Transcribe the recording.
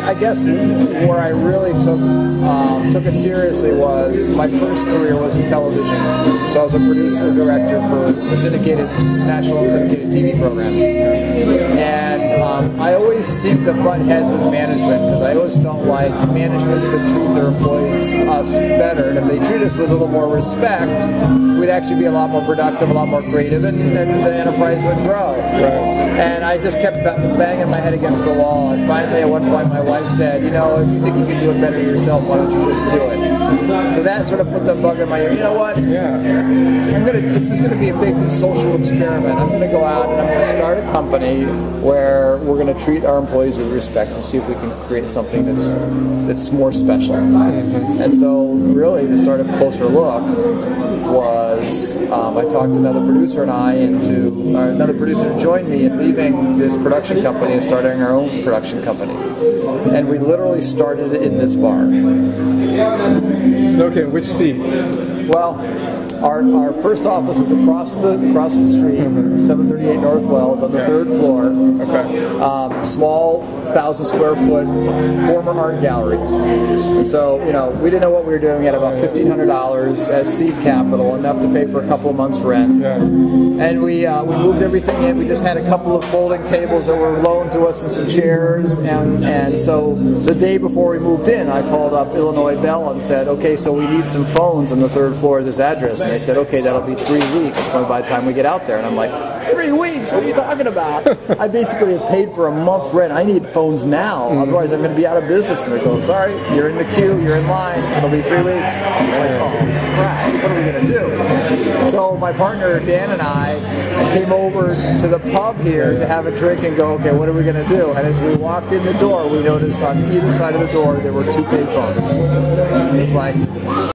I guess where I really took it seriously was my first career was in television. So I was a producer and director for national syndicated TV programs. And I always seemed to butt heads with management because I always felt like management could treat their employees, us, better. And if they treat us with a little more respect, we'd actually be a lot more productive, a lot more creative, and the enterprise would grow. Right. And I just kept banging my head against the wall. And finally, at one point, my wife said, you know, if you think you can do it better yourself, why don't you just do it? So that sort of put the bug in my ear. You know what? Yeah. This is gonna be a big social experiment. I'm gonna go out and I'm gonna start a company where we're gonna treat our employees with respect and see if we can create something that's more special. And so, really, to start a closer look was I talked to another producer another producer joined me in leaving this production company and starting our own production company. And we literally started in this bar. Okay, which seat? Well, our first office was across the street, 738 North Wells, on the third floor. Okay. Small, 1,000 square foot former art gallery. And so, you know, we didn't know what we were doing. We had about $1,500 as seed capital, enough to pay for a couple of months' rent. Yeah. And we moved everything in. We just had a couple of folding tables that were loaned to us and some chairs. And so the day before we moved in, I called up Illinois Bell and said, okay, so we need some phones on the third floor of this address. And they said, okay, that'll be 3 weeks by the time we get out there. And I'm like, 3 weeks? What are you talking about? I basically have paid for a month rent. I need phones now. Otherwise, I'm going to be out of business. And they go, sorry, you're in the queue. You're in line. It'll be 3 weeks. I'm like, oh, crap. What are we going to do? So my partner, Dan, and I came over to the pub here to have a drink and go, okay, what are we going to do? And as we walked in the door, we noticed on either side of the door there were 2 payphones. It was like...